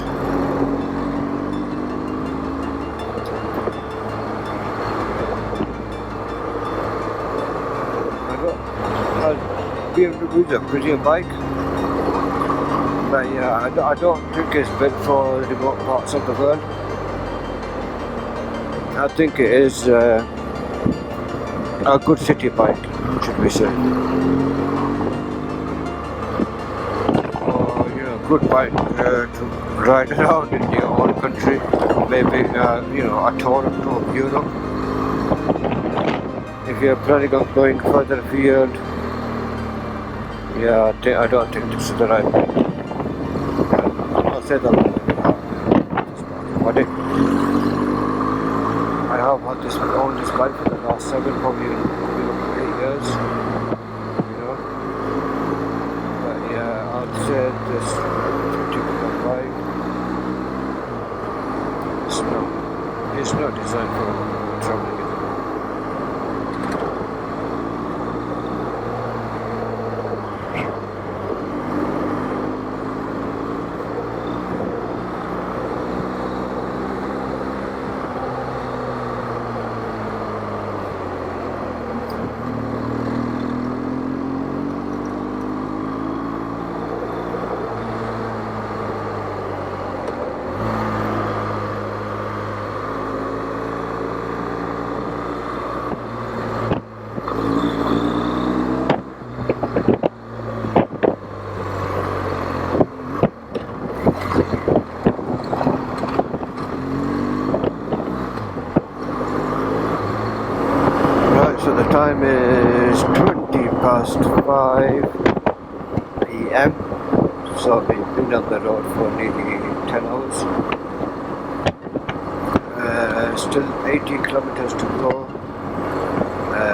BMW is a pretty bike, but yeah, I don't think it's built for remote parts of the world. I think it is a good city bike, should we say. Or, good bike to ride around in your own country, maybe, a tour to Europe. If you're planning on going further afield, yeah, I don't think this is the right bike. I'll say that. I have had owned this bike for the last 7, probably 8 years, but yeah, I'd say this particular bike it's not designed for traveling. So the time is 5:20 p.m. So we've been on the road for nearly 10 hours. Still 80 kilometers to go.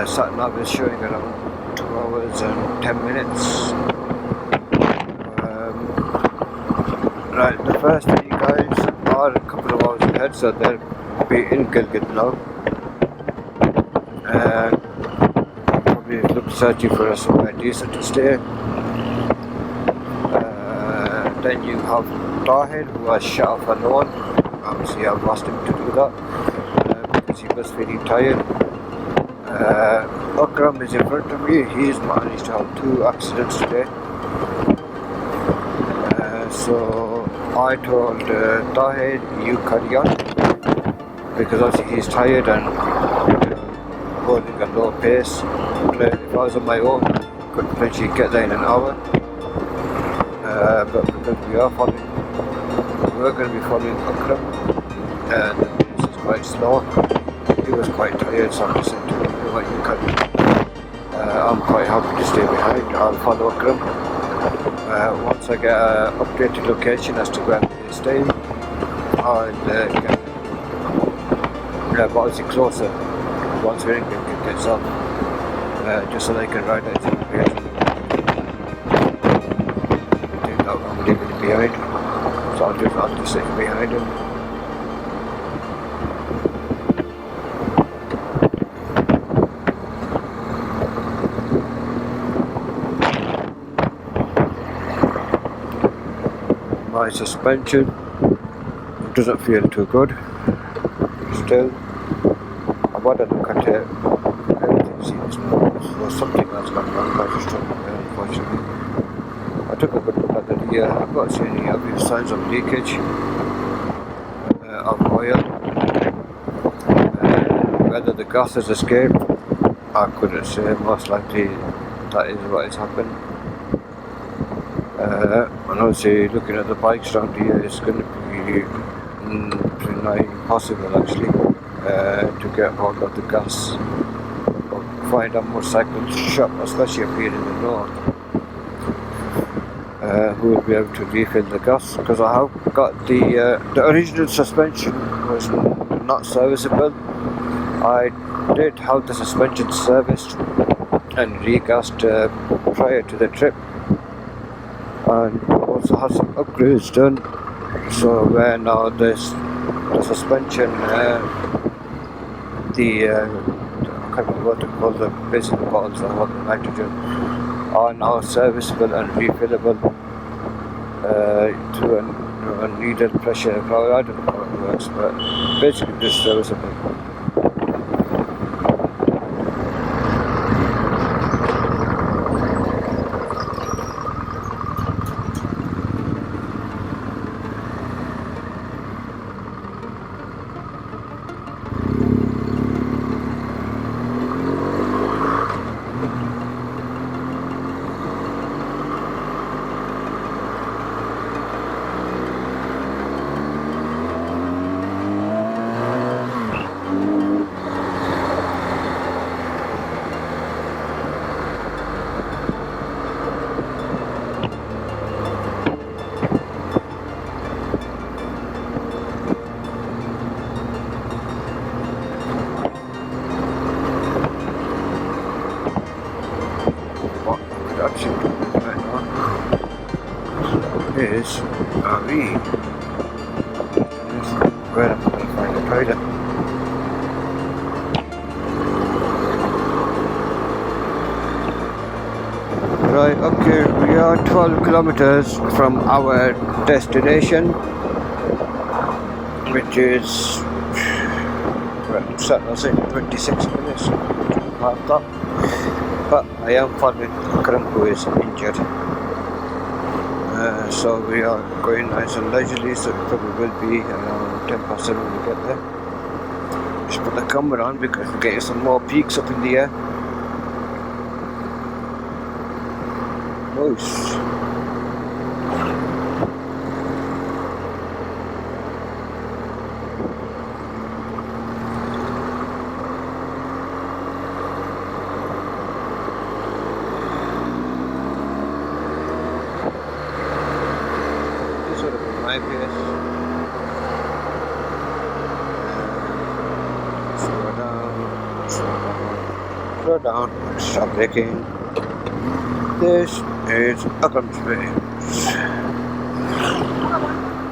Sat-nav is showing around 2 hours and 10 minutes. Right, the first 3 guys are a couple of hours ahead, so they'll be in Gilgit now. Probably look searching for a somewhere decent to stay. Then you have Tahir, who has shut off alone. Obviously I've asked him to do that because he was feeling tired. Akram is in front of me. He's managed to have 2 accidents today. So I told Tahir, you carry on, because obviously he's tired and holding a low pace. If I was on my own, I could potentially get there in an hour. But because we're going to be following Akram, and the pace is quite slow. He was quite tired, so I said to him, you can. I'm quite happy to stay behind. I'll follow Akram. Once I get an updated location as to where he's staying, I'll get obviously closer once we're in gets up, just so they can ride it behind. I think I'm leaving it behind, so I'll just sit behind him. My suspension doesn't feel too good still. I've had a look at it, everything seems normal, so something else gone wrong by the unfortunately. I took a good look at the got any obvious signs of leakage of oil. Whether the gas has escaped, I couldn't say. Most likely that is what has happened. And obviously looking at the bikes around here, it's going to be pretty nigh impossible actually to get hold of the gas or find a motorcycle shop, especially up here in the north, who will be able to refill the gas, because I have got the original suspension was not serviceable. I did have the suspension serviced and regassed prior to the trip, and also had some upgrades done, so where now the suspension, I can't remember what to call the basic bottles of the nitrogen, are now serviceable and refillable to a needed pressure. Well, I don't know how it works, but basically just serviceable. Is RE. Where am I going to find the toilet? Right, okay, we are 12 kilometers from our destination, which is, well, certainly saying 26 minutes, but I am following Akram, who is injured. So we are going nice and leisurely, so it probably will be around 10 past 7 when we get there. Just put the camera on because we're getting some more peaks up in the air. Nice. Slow down, stop braking. This is Akram's way.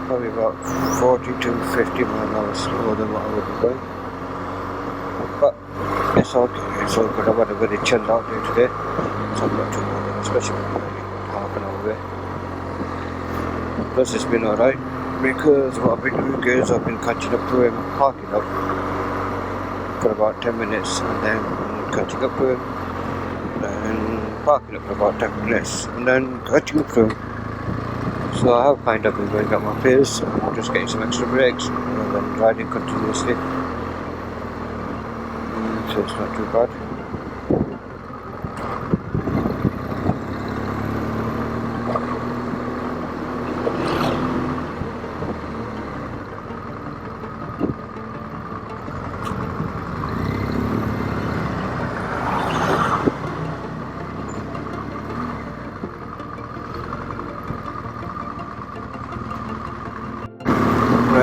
Probably about 40 to 50 miles slower than what I would be going. But it's okay, it's all good. I've had a very chilled out day today, so I'm not too bothered, especially when I'm only half an hour away. Plus it's been alright, because what I've been doing is I've been catching up to him, parking up for about 10 minutes and then catching up to him, then parking up for about 10 minutes and then catching up to him. So I have kind of been going at my pace, just getting some extra breaks rather than riding continuously. So it's not too bad.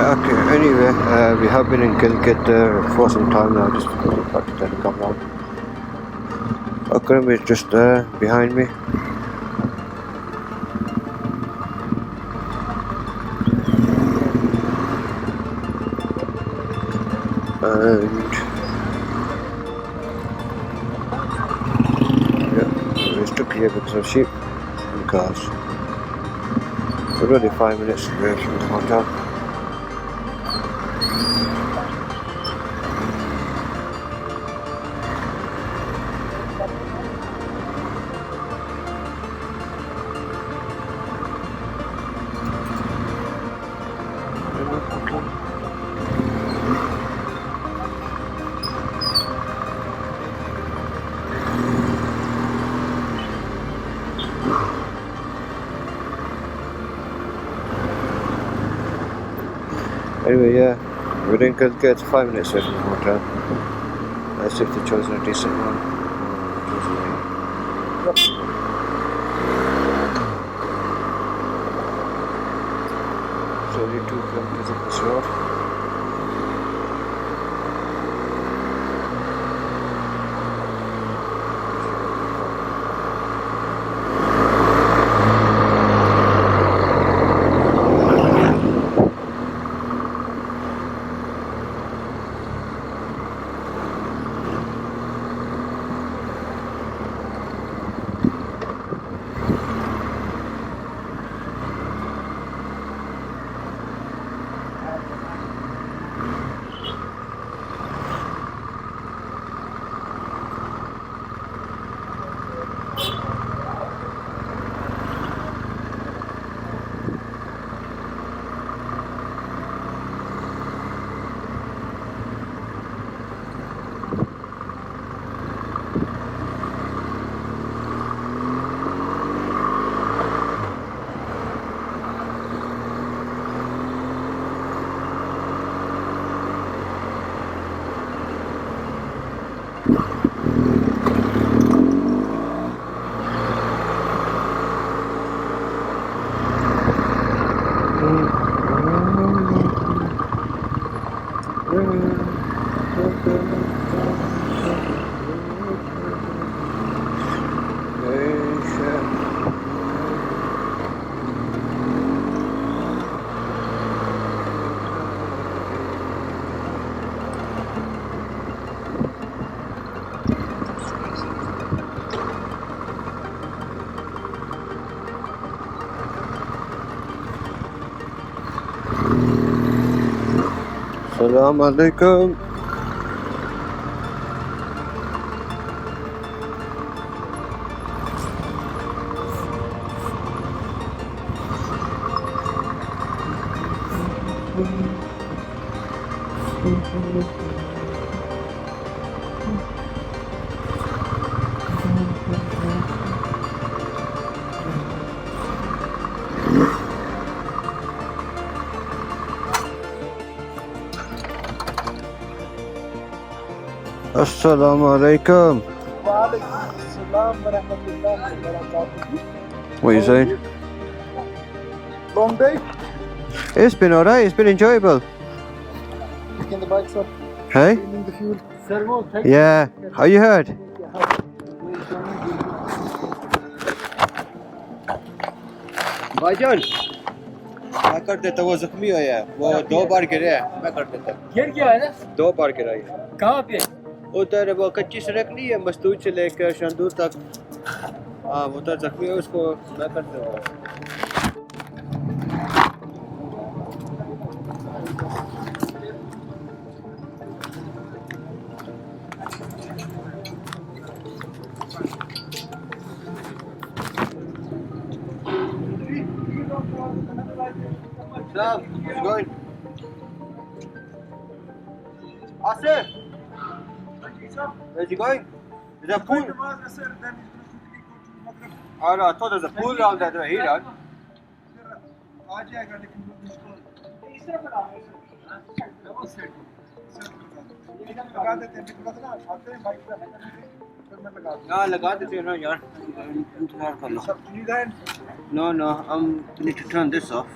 Okay, anyway, we have been in Gilgit for some time now, just about to turn the camera on. Akram is just there behind me. And yeah, we're stuck here because of sheep and cars. We're only 5 minutes away from the hotel. Anyway, yeah, we're in Gilgit, 5 minutes away from the hotel. Let's see if they've chosen a decent one. So only 2 kilometers up this road. Assalamu alaikum. Assalamu alaikum. What are you saying? Long day? It's been alright, it's been enjoyable. Picking the bikes up, Hey? cleaning the fuel. Servo, Yeah. How you heard? भाईजान मैं कर देता वो जख्मी हुआ है वो 2 बार गिरा है मैं कर देता गिर गया है ना? 2 बार गिरा है कहाँ पे? उधर वो कच्ची सड़क नहीं है मस्तूज से लेकर शंदूर तक हाँ वो तो जख्मी है उसको मैं कर दूँगा Sam, where's going? Asif! Where's he going? There's a pool. Oh no, I thought there's a pool around that way. Here, right? हाँ लगा देते हैं ना यार इंतजार कर लो No, I need to turn this off.